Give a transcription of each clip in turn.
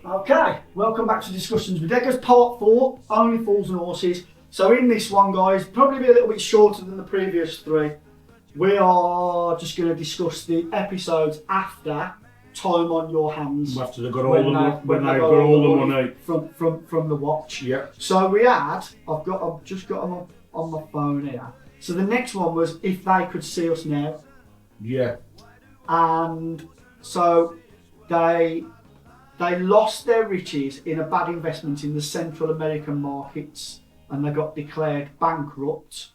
Okay, welcome back to Discussions with Eggers, part 4, Only Fools and Horses. So in this one, guys, probably be a little bit shorter than the previous 3. We are just going to discuss the episodes after Time on Your Hands. After they got all the money, when they got all the money from the watch. Yeah. So we had, I've just got them on my phone here. So the next one was If They Could See Us Now. Yeah. And so they lost their riches in a bad investment in the Central American markets, and they got declared bankrupt.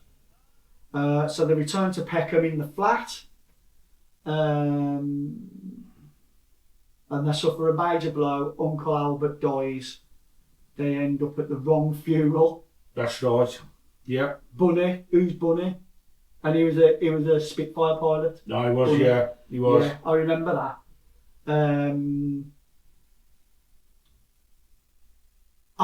So they returned to Peckham in the flat, and they suffer a major blow. Uncle Albert dies. They end up at the wrong funeral. That's right. Yeah. Bunny, who's Bunny? And he was a Spitfire pilot. No, he was. Bunny. Yeah, he was. Yeah, I remember that.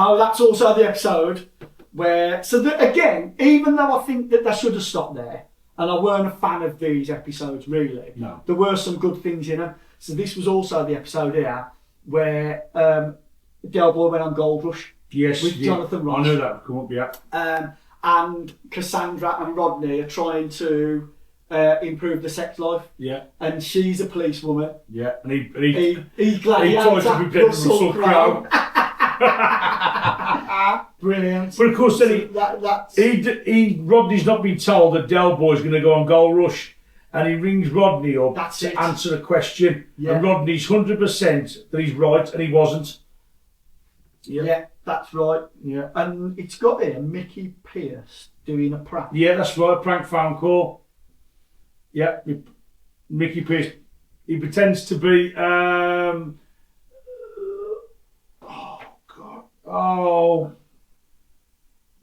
Oh, that's also the episode where, again, even though I think that they should have stopped there, and I weren't a fan of these episodes really, No. there were some good things in them. So this was also the episode here where Del Boy went on Gold Rush. Yes. With Jonathan Ross. I knew that would come up. Yeah. And Cassandra and Rodney are trying to improve the sex life. Yeah. And she's a policewoman. Yeah. And he He gladiator, tries to be Russell Crowe. Brilliant. But of course, then Rodney's not been told that Del Boy's going to go on Gold Rush, and he rings Rodney up to answer a question, and Rodney's 100% that he's right, and he wasn't. Yeah, that's right. Yeah. And it's got here Mickey Pearce doing a prank. Yeah, that's right. Prank phone call. Yeah, Mickey Pearce. He pretends to be.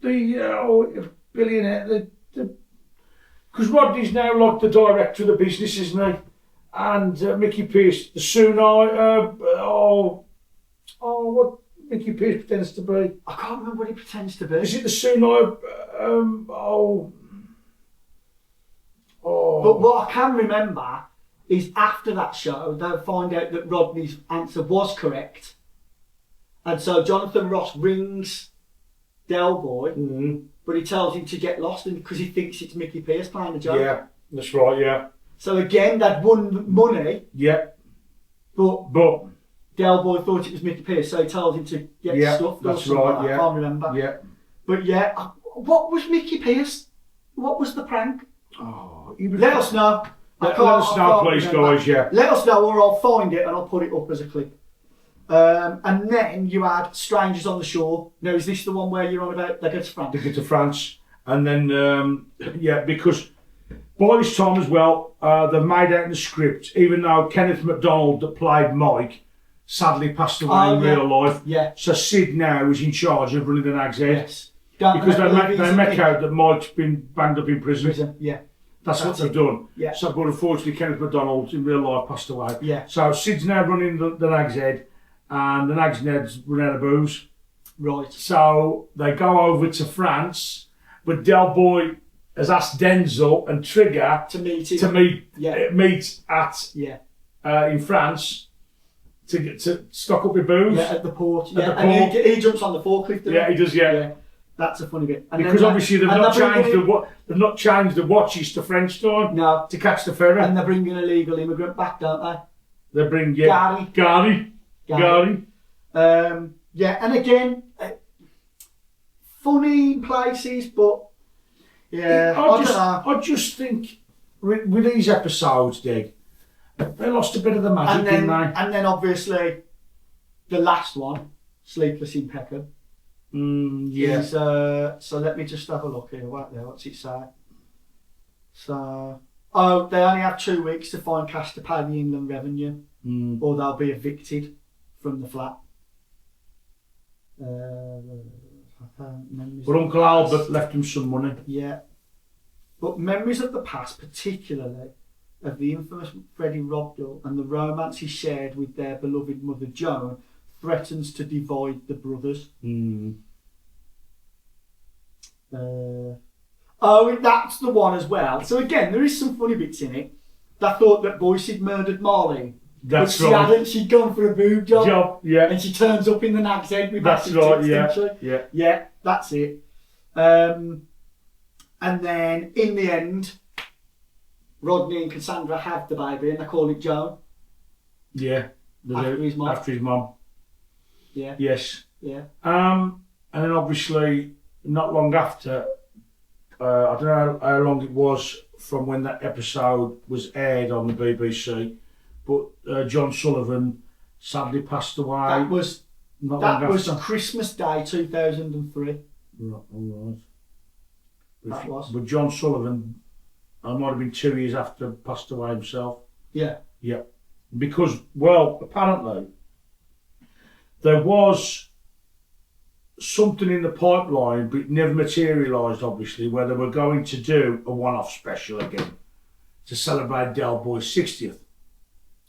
The billionaire. Because Rodney's now like the director of the business, isn't he? And Mickey Pearce, the what Mickey Pearce pretends to be. I can't remember what he pretends to be. Is it the Sunai? But what I can remember is after that show, they'll find out that Rodney's answer was correct. And so Jonathan Ross rings Del Boy, but he tells him to get lost because he thinks it's Mickey Pearce playing the joke. Yeah, that's right, yeah. So again, they'd won money. Yeah. But Del Boy thought it was Mickey Pearce, so he tells him to get stuff. That's right, I can't remember. Yeah. But yeah, what was Mickey Pearce? What was the prank? Let us know. Let us know, please, guys, yeah. Let us know, or I'll find it and I'll put it up as a clip. And then you had Strangers on the Shore. Now, is this the one where you're on about they get to France? They get to France. And then, because by this time as well, they've made out in the script, even though Kenneth MacDonald that played Mike sadly passed away in real life. Yeah. So Sid now is in charge of running the Nag's Head. Yes. Because they make out that Mike's been banged up in prison. Yeah. That's what they've done. Yeah. So, but unfortunately, Kenneth MacDonald in real life passed away. Yeah. So Sid's now running the Nag's Head, and the Nag's Head's run out of booze. Right. So they go over to France, but Del Boy has asked Denzel and Trigger to meet him. Meet at in France to stock up with booze. Yeah, at the port. Yeah, and he jumps on the forklift. Yeah, he does. Yeah. That's a funny bit. And because obviously they've not changed the watches to French time. No. To catch the ferry. And they bring an illegal immigrant back, don't they? They bring Gary. And again, funny in places, but I just think with these episodes, Dig, they lost a bit of the magic, didn't they? And then obviously the last one, Sleepless in Peckham. Is, so let me just have a look here. What's it say? So, they only have 2 weeks to find cash to pay the Inland Revenue, or they'll be evicted from the flat. But Uncle Albert left him some money. Yeah. But memories of the past, particularly of the infamous Freddie Robdell and the romance he shared with their beloved mother Joan, threatens to divide the brothers. That's the one as well. So again, there is some funny bits in it. They thought that Boyce had murdered Marlene. That's but she hadn't. She'd gone for a boob job. Yeah. And she turns up in the Nag's Head with That's massive right. tits, Yeah. doesn't she? Yeah. Yeah, that's it. And then in the end, Rodney and Cassandra have the baby, and they call it Joan. Yeah. After his mum. After his mum. Yeah. Yes. Yeah. And then obviously, not long after, I don't know how long it was from when that episode was aired on the BBC, but John Sullivan sadly passed away. That was not long after. Christmas Day 2003. Right, all right. That was. But John Sullivan, I might have been 2 years after passed away himself. Yeah. Yeah. Because, well, apparently, there was something in the pipeline, but it never materialised, obviously, where they were going to do a one-off special again to celebrate Del Boy's 60th.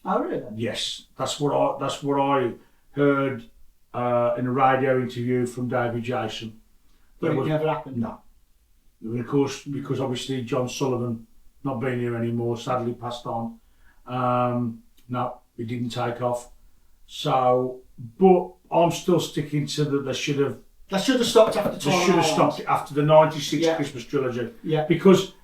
Oh, really? Yes, that's what I heard in a radio interview from David Jason. But it never happened. No. And of course, because obviously John Sullivan not being here anymore, sadly passed on. No, it didn't take off. So, but I'm still sticking to that they should have stopped after They should have stopped it after the 96 Yeah. Christmas trilogy. Yeah. Because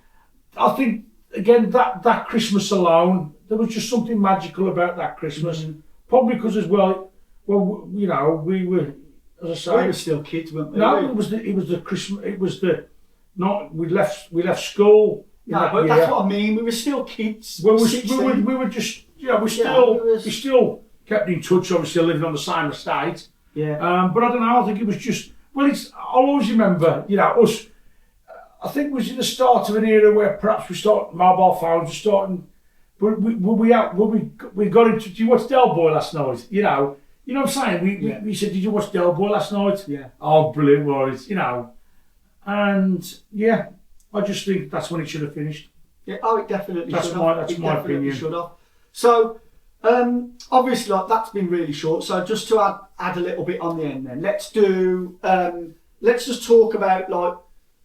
I think, again, that Christmas alone, there was just something magical about that Christmas. Mm-hmm. Probably because as well, you know, we were, as I say, We were still kids, weren't we? no, it was the Christmas. It was the not. We left school. No, but that's what I mean. We were still kids. Well, we were just, you know, we still kept in touch. Obviously, living on the same estate. Yeah. But I don't know. I think it was just. Well, I'll always remember, you know, us. I think it was in the start of an era where perhaps mobile phones were starting. But we got into. Did you watch Del Boy last night? You know what I'm saying? We said, did you watch Del Boy last night? Yeah. Oh, brilliant, was, you know. And yeah, I just think that's when it should have finished. Yeah. Oh, it definitely should have. That's my opinion. Should have. So, obviously, like, that's been really short. So just to add a little bit on the end, then let's just talk about like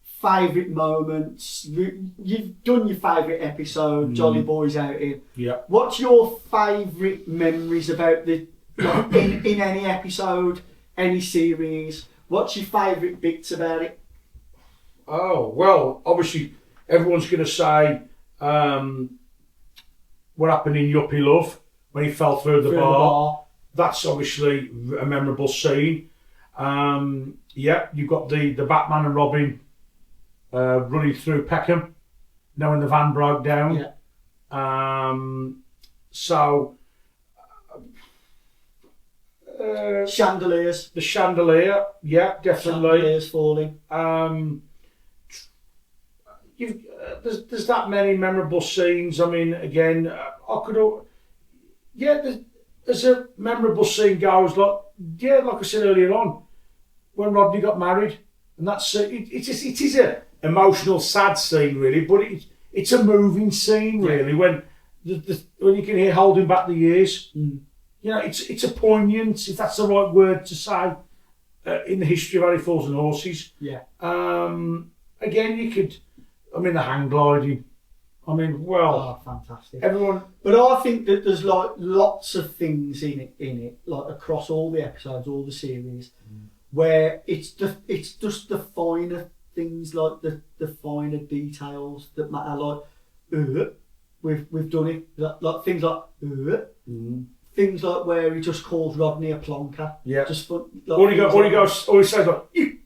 favourite moments. You've done your favourite episode, Jolly Boys Outing. Yeah. What's your favourite memories about the like, in any episode, any series? What's your favourite bits about it? Oh, well, obviously, everyone's going to say what happened in Yuppie Love when he fell through the bar. That's obviously a memorable scene. Yeah, you've got the Batman and Robin running through Peckham, when the van broke down. Yeah. Chandeliers. The chandelier, yeah, definitely. Chandeliers falling. There's that many memorable scenes. I mean, again, there's a memorable scene goes like I said earlier on, when Rodney got married, and that's it is a emotional, sad scene really, but it's a moving scene really when you can hear Holding Back the Years. You know, it's a poignant, if that's the right word to say, in the history of Harry Falls and Horses. Yeah. Again, the hang gliding. Fantastic. Everyone. But I think that there's like lots of things in it, like across all the episodes, all the series, where it's just the finer things, like the finer details that matter. Like, we've done it. Like things like, things like where he just calls Rodney a plonker. Yeah. Just fun. Like, he says like, you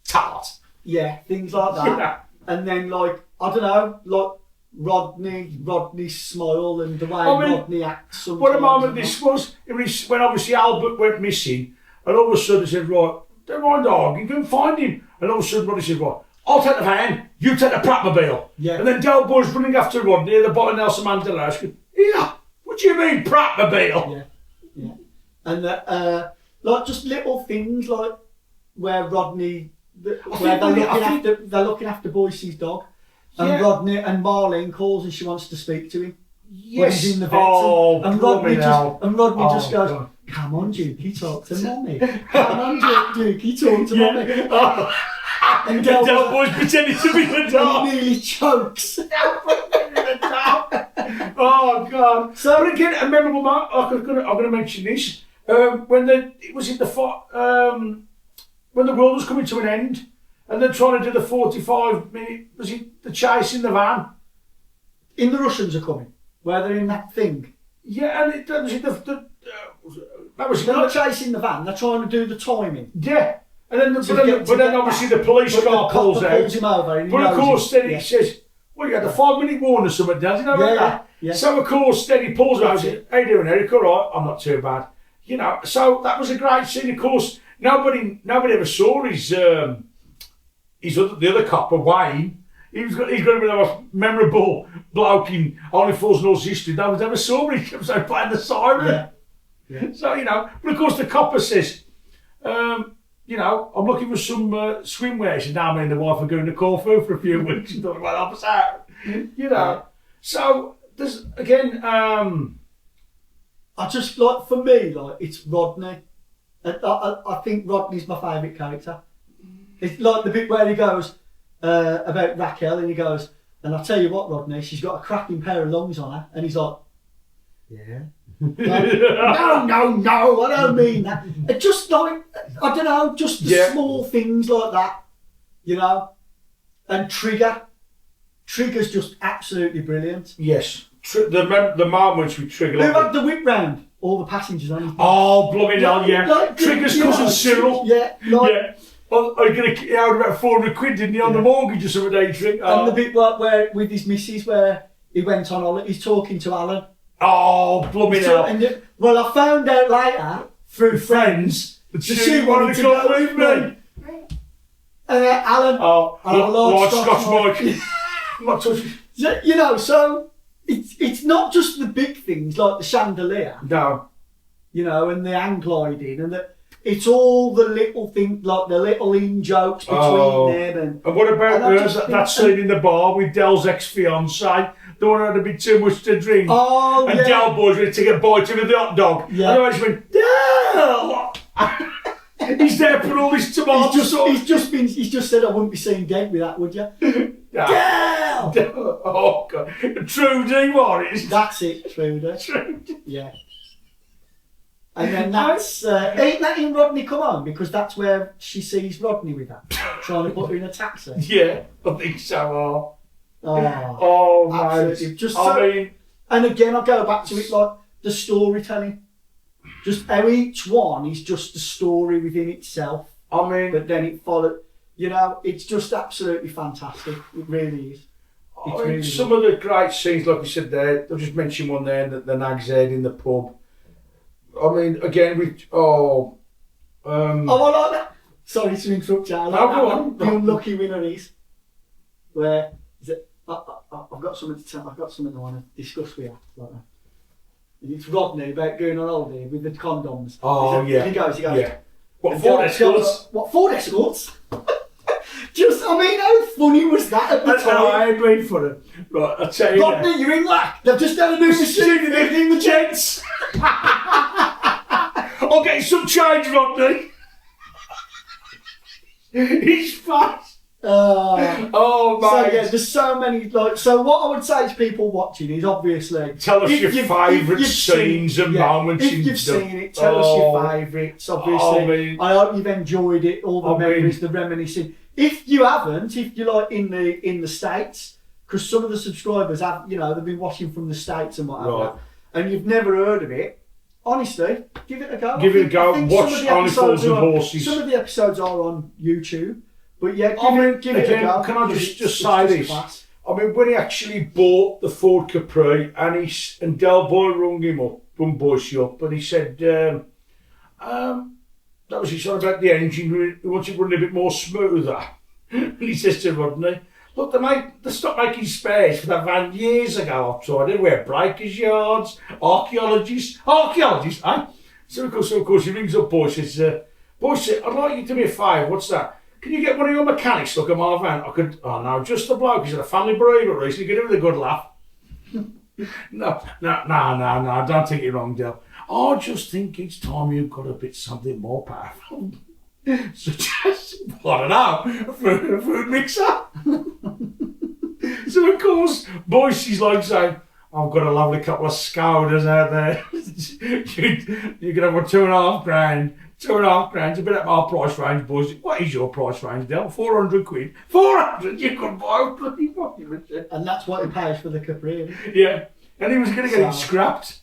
tart. Yeah, things like that. Yeah. And then like, I don't know, like Rodney's smile and the way Rodney acts. What a moment this was when obviously Albert went missing, and all of a sudden he said, right, don't mind dog, you can find him. And all of a sudden Rodney said, right, I'll take the van, you take the Pratmobile. Yeah. And then Del Boy's running after Rodney at the bottom of Nelson Mandela House going, yeah, what do you mean Pratmobile? Yeah. And like just little things like where Rodney, they're looking after Boyce's dog. And Rodney and Marlene calls and she wants to speak to him. Yes. When he's in the vet. And Rodney just goes, God. Come on, Dukey, talk to Mummy. Come on, Dukey, talk to Mummy. And Del Boy's pretending to be the dog. He nearly chokes. Oh God! So But again, a memorable moment. I'm going to mention this. When it was in the when the world was coming to an end, and they're trying to do the 45-minute. Was it the chase in the van? in the Russians are coming, where they're in that thing. Yeah, and that was that was They're not chasing the van. They're trying to do the timing. Yeah. And then, To but then obviously the police car pulls out. Pulls him over. And he But of knows course, it. then he says, "Well, you had a 5-minute warning or something, does you know about that?" Yeah. So of course, then he pulls out and says, "How you doing, Eric? All right, I'm not too bad." You know, so that was a great scene. Of course, nobody ever saw the other cop, Wayne. He's got to be the most memorable bloke in Only Fools Knows History. No one's ever saw him. He kept on playing the siren. Yeah. So you know, but of course the copper says, you know, I'm looking for some swimwear. She said, "No, me and the wife are going to Corfu for a few weeks." She thought, "Well, help us out." You know. Yeah. So there's again. I just like, for me, like, it's Rodney. I think Rodney's my favourite character. It's like the bit where he goes about Raquel, and he goes, "And I'll tell you what, Rodney, she's got a cracking pair of lungs on her," and he's like, "Yeah." Like, no, I don't mean that. It just like, I don't know, just the small things like that, you know. And Trigger's just absolutely brilliant. Yes. The moments we Trigger. Who had the whip round all the passengers on his back? Oh, blooming hell, yeah. Like, Trigger's you cousin know, Cyril. Yeah, like, Yeah. Well, are you going to out about 400 quid, didn't he, on the mortgage or something, Adrian? And the bit where with his missus, where he went on holiday, he's talking to Alan. Oh, blooming hell. Well, I found out later through friends that she wanted to go with me. Alan, Lord Scotch Mike. Not touching. You know, so it's not just the big things like the chandelier. No. You know, and the hang gliding, and it's all the little things, like the little in-jokes between them. And what about that scene in the bar with Del's ex-fiancée? The one who had a bit too much to drink. Oh, and yeah. Del boys went to take a bite of the hot dog. Yeah. And I just went, Del! He's there for all this tomato sauce. He's just said, "I wouldn't be seen dead with that, would you?" Del! Oh, God. Trudy, what is? That's it, Trudy. Trudy. Yeah. And then that's, ain't that in Rodney Come Home? Because that's where she sees Rodney with her, trying to put her in a taxi. Yeah, I think so. Absolutely. Mate. Just I mean, and again, I go back to it like the storytelling. Just how each one is just a story within itself. I mean, but then it followed. You know, it's just absolutely fantastic. It really is. Some of the great scenes, like you said there, I'll just mention one there, the Nag's Head in the pub. I mean, again, I like that. Sorry to interrupt you. I like go that on. one. The unlucky winner is where is it? I've got something to tell. I've got something I want to discuss with you. Like that. It's Rodney about going on holiday with the condoms. He goes. Yeah. What, Ford Escorts? What, Ford Escorts? Just, I mean, how funny was that at the time? I ain't been for it. Right, I'll tell you. Rodney, you're in luck. They've just had a new machine and they're in the jets. I'll get you some change, Rodney. He's fast. Oh man. So yeah, there's so many. Like, so what I would say to people watching is obviously tell us your favourite scenes and moments. If you've seen it, tell us your favourites. Obviously, I hope you've enjoyed it. All the memories, the reminiscing. If you haven't, if you're like in the States, because some of the subscribers have, you know, they've been watching from the States and whatever, and you've never heard of it. Honestly, give it a go. Give it a go. Watch Only Fools and Horses. Some of the episodes are on YouTube. But yeah, give it a go. Can I just say this? I mean, when he actually bought the Ford Capri and Del Boy rung him up, and he said, that was his son about the engine, he wants it running a bit more smoother. And he says to Rodney, "Look, they stopped making spares for that van years ago. I tried everywhere, breakers yards, archaeologists, eh?" So of course he rings up Boy, says, "I'd like you to do me a favour, what's that? Can you get one of your mechanics to look at my van? I could, no, just the bloke. He's had a family bereavement recently. Get him with a good laugh." No, don't take it wrong, Del. I just think it's time you got a bit something more powerful. Such as, I don't know, a food mixer. So, of course, Boyce is like saying, I've got a lovely couple of Skodas out there. You can have a £2.5 grand. £2.5 's a bit at my price range, boys. What is your price range, Del? 400 quid. 400? You could buy a bloody washing machine. And that's what he pays for the Capri. Yeah. And he was going to get it scrapped.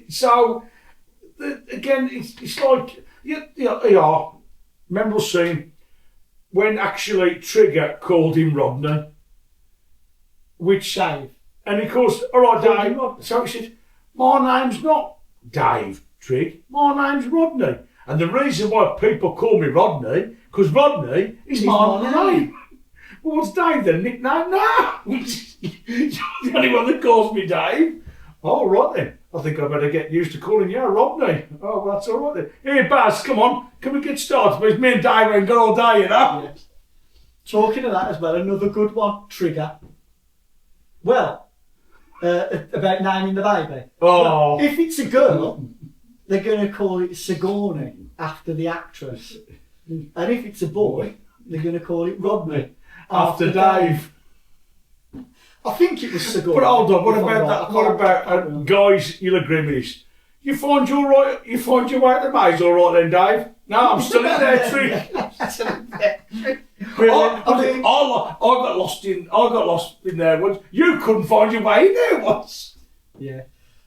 So, again, it's like, remember seeing when actually Trigger called him Rodney, which Dave. And of course, all right, Dave. So he said, my name's not Dave Trigg, my name's Rodney. And the reason why people call me Rodney, because Rodney is my name. Well, what's Dave then? Nickname? No! You're the only one that calls me Dave. All right then. I think I better get used to calling you Rodney. Oh, well, that's all right then. Here, Baz, come on. Can we get started? Because me and Dave ain't got all day, you know? Yes. Talking of that as well, another good one, Trigger. Well, about naming the baby. Oh. Well, if it's a girl, they're going to call it Sigourney after the actress. And if it's a boy, they're going to call it Rodney after Dave. I think it was Sigourney. But hold on, what about guys, you'll agree with this. You find your way at the maze all right then, Dave? No, I'm still in there, Trick. I got lost in there once. You couldn't find your way in there once. Yeah.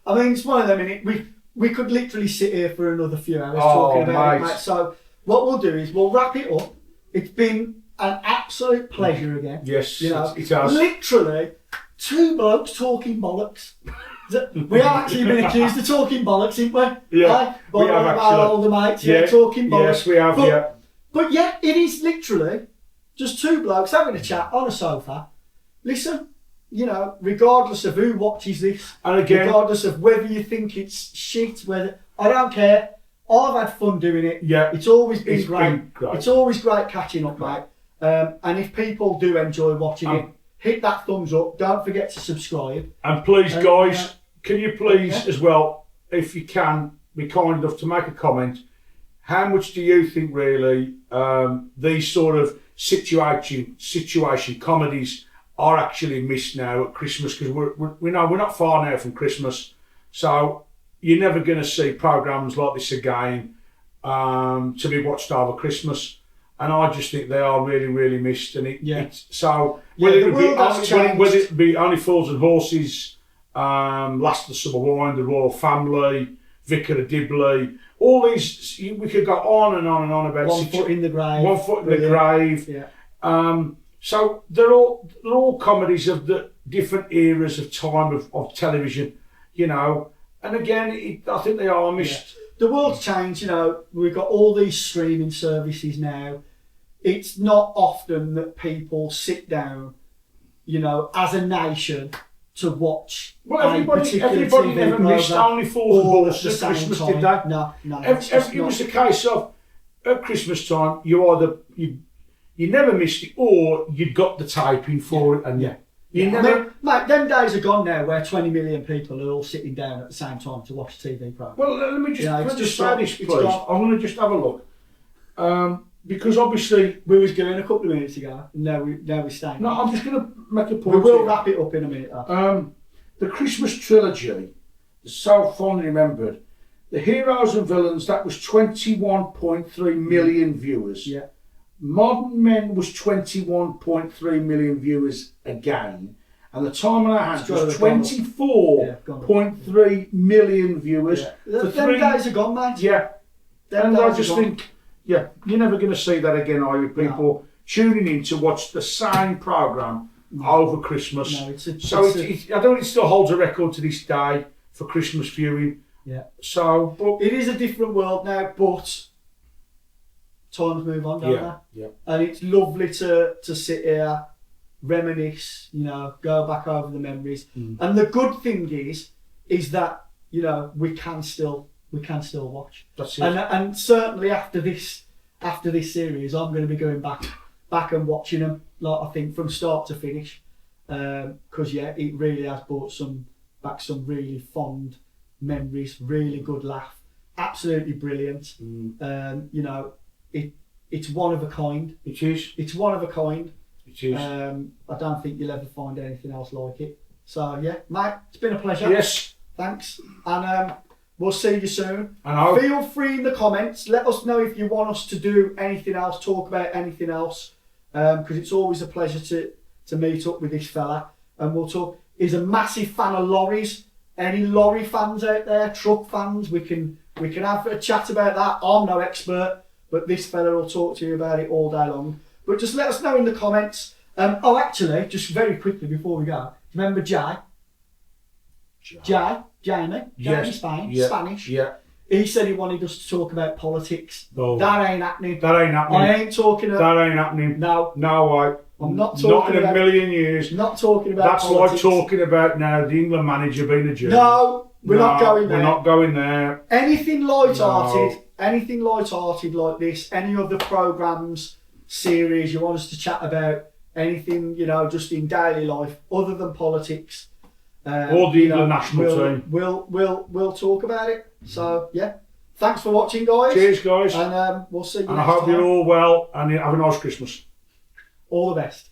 I mean, it's one of them, innit? We could literally sit here for another few hours talking about it, mate. So what we'll do is we'll wrap it up. It's been an absolute pleasure again. Yes, you know, it has. Literally, two blokes talking bollocks. We have actually been accused of talking bollocks, haven't we? Yeah, we have actually. Our older mates, talking bollocks. Yes, we have, But yeah, it is literally just two blokes having a chat on a sofa. Listen, you know, regardless of who watches this, and again, regardless of whether you think it's shit, whether I don't care. I've had fun doing it. Yeah, it's always been great. It's always great catching up, mate. And if people do enjoy watching it, hit that thumbs up. Don't forget to subscribe. And please, guys, can you please as well, if you can, be kind enough to make a comment. How much do you think really these sort of situation comedies are actually missed now at Christmas? Because we know we're not far now from Christmas, so you're never going to see programs like this again to be watched over Christmas. And I just think they are really, really missed. And whether it be Only Fools and Horses, Last of the Summer Wine, The Royal Family, Vicar of Dibley, all these, we could go on and on and on about One Foot in the Grave. One Foot in the Grave. Yeah. So they're all comedies of the different eras of time of television, you know. And again, I think they are missed. Yeah. The world's changed, you know. We've got all these streaming services now. It's not often that people sit down, you know, as a nation to watch. Well, everybody never missed Only Fools and Horses at Christmas, did they? No. It was a case of at Christmas time, you never missed it, or you got the taping for it, and mate, them days are gone now, where 20 million people are all sitting down at the same time to watch a TV program. Well, let me just say this, please. I'm going to just have a look, because obviously we was going a couple of minutes ago. Now we're staying. No, I'm just going to make a point. We will wrap it up in a minute. The Christmas trilogy is so fondly remembered. The Heroes and Villains, that was 21.3 million viewers. Yeah. Modern Men was 21.3 million viewers again, and The Time on Our Hands was 24.3 million viewers. Yeah. Them days are gone, mate. Yeah. And I just think, you're never going to see that again, are you? People tuning in to watch the same programme over Christmas. No, I don't think it still holds a record to this day for Christmas viewing. Yeah. So, but it is a different world now, but times move on, don't they? Yeah. And it's lovely to sit here, reminisce, you know, go back over the memories. And the good thing is that, you know, we can still watch. That's it. And certainly after this series, I'm going to be going back and watching them, like I think from start to finish, because it really has brought back some really fond memories, really good laugh, absolutely brilliant. You know, it's one of a kind. It is. It's one of a kind. It is. I don't think you'll ever find anything else like it. So yeah, mate, it's been a pleasure. Yes. Thanks, and we'll see you soon. And feel free in the comments. Let us know if you want us to do anything else, talk about anything else, because it's always a pleasure to meet up with this fella, and we'll talk. He's a massive fan of lorries. Any lorry fans out there, truck fans, we can have a chat about that. I'm no expert, but this fella will talk to you about it all day long. But just let us know in the comments. Oh, actually, just very quickly before we go, remember Jamie? Yes. Spanish. Yeah. He said he wanted us to talk about politics. No. That ain't happening. That ain't happening. I ain't talking about... That ain't happening. No. No, I'm not talking about... Not in about, a million years. Not talking about That's politics. like talking about now the England manager being a German. No, we're not going there. We're not going there. Anything light-hearted like this, any other programmes, series you want us to chat about, anything, you know, just in daily life, other than politics. Or the England national team. We'll talk about it. So, yeah. Thanks for watching, guys. Cheers, guys. And we'll see you next time. And I hope you're all well and have a nice Christmas. All the best.